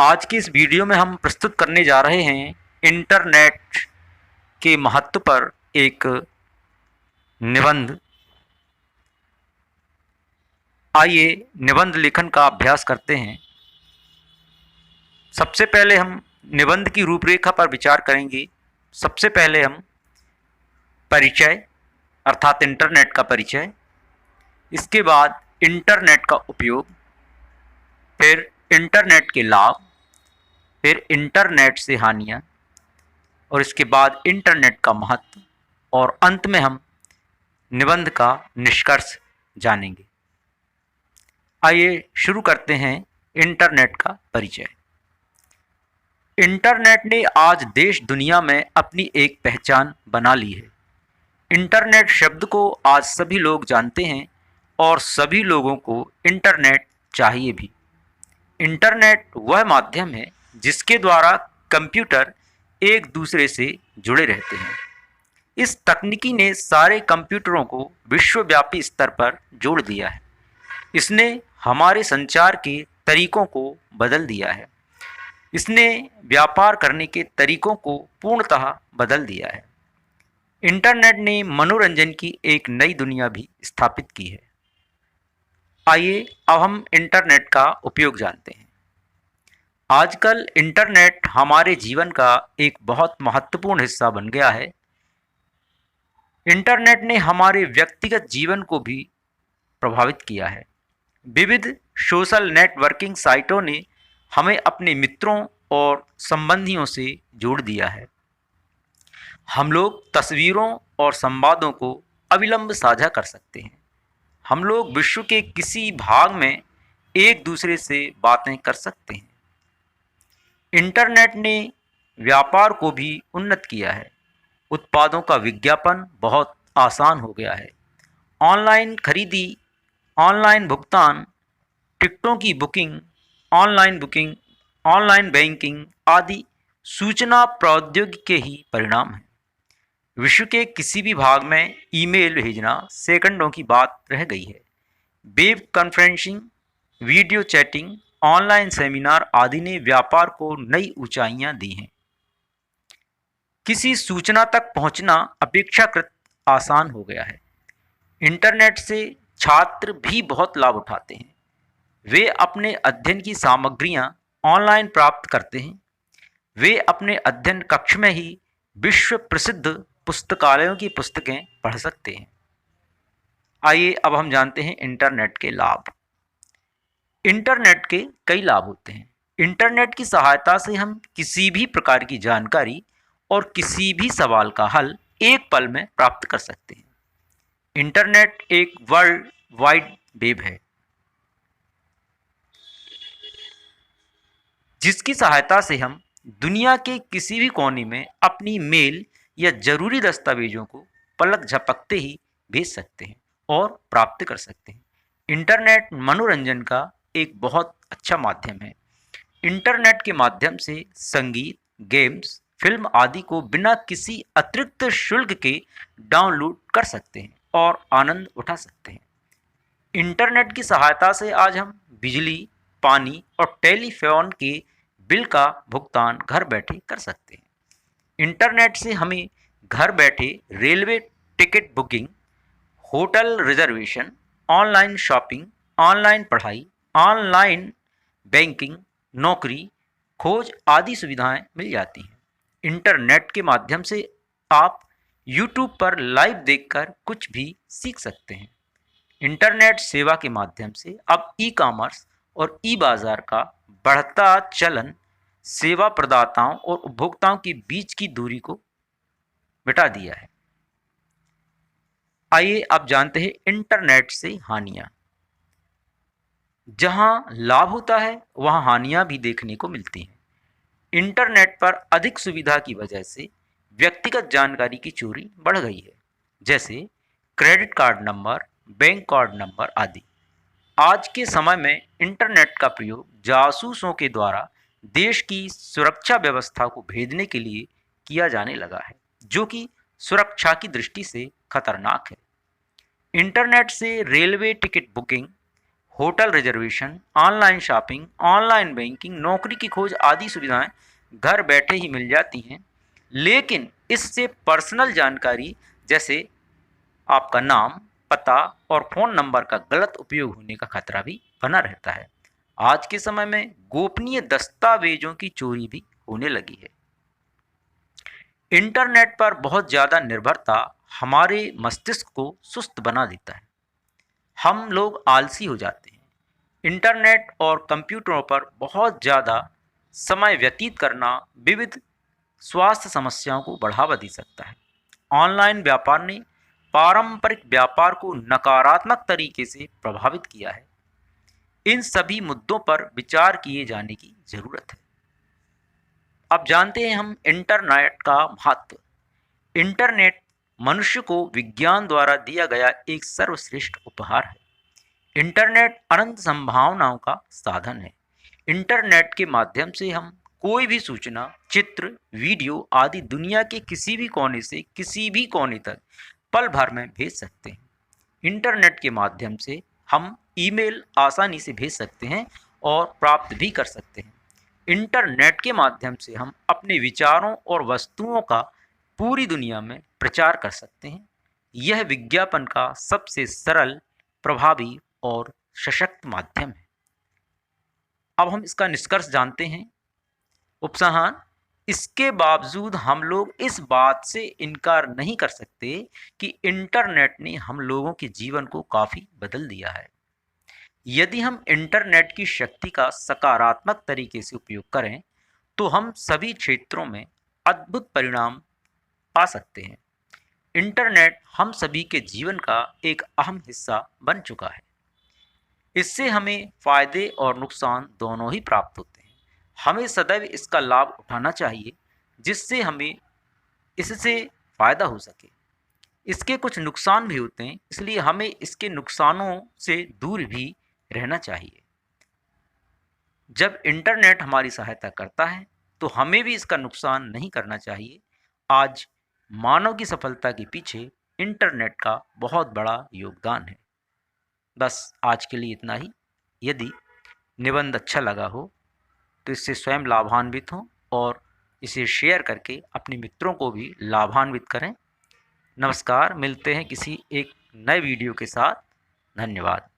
आज की इस वीडियो में हम प्रस्तुत करने जा रहे हैं इंटरनेट के महत्व पर एक निबंध। आइए निबंध लेखन का अभ्यास करते हैं। सबसे पहले हम निबंध की रूपरेखा पर विचार करेंगे। सबसे पहले हम परिचय अर्थात इंटरनेट का परिचय, इसके बाद इंटरनेट का उपयोग, फिर इंटरनेट के लाभ, फिर इंटरनेट से हानियाँ, और इसके बाद इंटरनेट का महत्व, और अंत में हम निबंध का निष्कर्ष जानेंगे। आइए शुरू करते हैं इंटरनेट का परिचय। इंटरनेट ने आज देश दुनिया में अपनी एक पहचान बना ली है। इंटरनेट शब्द को आज सभी लोग जानते हैं और सभी लोगों को इंटरनेट चाहिए भी। इंटरनेट वह माध्यम है जिसके द्वारा कंप्यूटर एक दूसरे से जुड़े रहते हैं। इस तकनीकी ने सारे कंप्यूटरों को विश्वव्यापी स्तर पर जोड़ दिया है। इसने हमारे संचार के तरीकों को बदल दिया है। इसने व्यापार करने के तरीकों को पूर्णतः बदल दिया है। इंटरनेट ने मनोरंजन की एक नई दुनिया भी स्थापित की है। आइए अब हम इंटरनेट का उपयोग जानते हैं। आजकल इंटरनेट हमारे जीवन का एक बहुत महत्वपूर्ण हिस्सा बन गया है। इंटरनेट ने हमारे व्यक्तिगत जीवन को भी प्रभावित किया है। विविध सोशल नेटवर्किंग साइटों ने हमें अपने मित्रों और संबंधियों से जोड़ दिया है। हम लोग तस्वीरों और संवादों को अविलंब साझा कर सकते हैं। हम लोग विश्व के किसी भाग में एक दूसरे से बातें कर सकते हैं। इंटरनेट ने व्यापार को भी उन्नत किया है। उत्पादों का विज्ञापन बहुत आसान हो गया है। ऑनलाइन खरीदी, ऑनलाइन भुगतान, टिकटों की बुकिंग, ऑनलाइन बैंकिंग आदि सूचना प्रौद्योगिकी के ही परिणाम हैं। विश्व के किसी भी भाग में ईमेल भेजना सेकंडों की बात रह गई है। Web conferencing, video chatting, online seminar आदि ने व्यापार को नई ऊंचाइयां दी हैं। किसी सूचना तक पहुंचना अपेक्षाकृत आसान हो गया है। इंटरनेट से छात्र भी बहुत लाभ उठाते हैं। वे अपने अध्ययन की सामग्रियां ऑनलाइन प्राप्त करते हैं। वे अपने अध्ययन कक्ष में ही विश्व प्रसिद्ध पुस्तकालयों की पुस्तकें पढ़ सकते हैं। आइए अब हम जानते हैं इंटरनेट के लाभ। इंटरनेट के कई लाभ होते हैं। इंटरनेट की सहायता से हम किसी भी प्रकार की जानकारी और किसी भी सवाल का हल एक पल में प्राप्त कर सकते हैं। इंटरनेट एक वर्ल्ड वाइड वेब है जिसकी सहायता से हम दुनिया के किसी भी कोने में अपनी मेल या जरूरी दस्तावेजों को पलक झपकते ही भेज सकते हैं और प्राप्त कर सकते हैं। इंटरनेट मनोरंजन का एक बहुत अच्छा माध्यम है। इंटरनेट के माध्यम से संगीत, गेम्स, फिल्म आदि को बिना किसी अतिरिक्त शुल्क के डाउनलोड कर सकते हैं और आनंद उठा सकते हैं। इंटरनेट की सहायता से आज हम बिजली, पानी और टेलीफोन के बिल का भुगतान घर बैठे कर सकते हैं। इंटरनेट से हमें घर बैठे railway ticket booking, hotel reservation, online shopping, online पढ़ाई, ऑनलाइन बैंकिंग, नौकरी, खोज आदि सुविधाएं मिल जाती हैं। इंटरनेट के माध्यम से आप YouTube पर लाइव देखकर कुछ भी सीख सकते हैं। इंटरनेट सेवा के माध्यम से अब ई कॉमर्स और ई बाजार का बढ़ता चलन सेवा प्रदाताओं और उपभोक्ताओं के बीच की दूरी को मिटा दिया है। आइए अब जानते हैं इंटरनेट से हानियां। जहां लाभ होता है वहां हानियां भी देखने को मिलती हैं। इंटरनेट पर अधिक सुविधा की वजह से व्यक्तिगत जानकारी की चोरी बढ़ गई है, जैसे credit card number, bank card number आदि। आज के समय में इंटरनेट का प्रयोग जासूसों के द्वारा देश की सुरक्षा व्यवस्था को भेदने के लिए किया जाने लगा है, जो कि सुरक्षा की दृष्टि से खतरनाक है। इंटरनेट से railway ticket booking, hotel reservation, online shopping, online banking, नौकरी की खोज आदि सुविधाएं घर बैठे ही मिल जाती हैं। लेकिन इससे पर्सनल जानकारी जैसे आपका नाम, पता और फ़ोन नंबर का गलत उपयोग होने का खतरा भी बना रहता है। आज के समय में गोपनीय दस्तावेजों की चोरी भी होने लगी है। इंटरनेट पर बहुत ज़्यादा निर्भरता हमारे मस्तिष्क को सुस्त बना देता है। हम लोग आलसी हो जाते हैं। इंटरनेट और कंप्यूटरों पर बहुत ज़्यादा समय व्यतीत करना विविध स्वास्थ्य समस्याओं को बढ़ावा दे सकता है। ऑनलाइन व्यापार ने पारंपरिक व्यापार को नकारात्मक तरीके से प्रभावित किया है। इन सभी मुद्दों पर विचार किए जाने की जरूरत है। अब जानते हैं हम इंटरनेट का महत्व। इंटरनेट मनुष्य को विज्ञान द्वारा दिया गया एक सर्वश्रेष्ठ उपहार है। इंटरनेट अनंत संभावनाओं का साधन है। इंटरनेट के माध्यम से हम कोई भी सूचना, चित्र, वीडियो आदि दुनिया के किसी भी कोने से किसी भी कोने तक पल भर में भेज सकते हैं। इंटरनेट के माध्यम से हम ईमेल आसानी से भेज सकते हैं और प्राप्त भी कर सकते हैं। इंटरनेट के माध्यम से हम अपने विचारों और वस्तुओं का पूरी दुनिया में प्रचार कर सकते हैं। यह विज्ञापन का सबसे सरल, प्रभावी और सशक्त माध्यम है। अब हम इसका निष्कर्ष जानते हैं। उपसंहार: इसके बावजूद हम लोग इस बात से इनकार नहीं कर सकते कि इंटरनेट ने हम लोगों के जीवन को काफ़ी बदल दिया है। यदि हम इंटरनेट की शक्ति का सकारात्मक तरीके से उपयोग करें तो हम सभी क्षेत्रों में अद्भुत परिणाम पा सकते हैं। इंटरनेट हम सभी के जीवन का एक अहम हिस्सा बन चुका है। इससे हमें फ़ायदे और नुकसान दोनों ही प्राप्त होते हैं। हमें सदैव इसका लाभ उठाना चाहिए जिससे हमें इससे फ़ायदा हो सके। इसके कुछ नुकसान भी होते हैं, इसलिए हमें इसके नुकसानों से दूर भी रहना चाहिए। जब इंटरनेट हमारी सहायता करता है तो हमें भी इसका नुकसान नहीं करना चाहिए। आज मानव की सफलता के पीछे इंटरनेट का बहुत बड़ा योगदान है। बस आज के लिए इतना ही। यदि निबंध अच्छा लगा हो तो इससे स्वयं लाभान्वित हों और इसे शेयर करके अपने मित्रों को भी लाभान्वित करें। नमस्कार, मिलते हैं किसी एक नए वीडियो के साथ। धन्यवाद।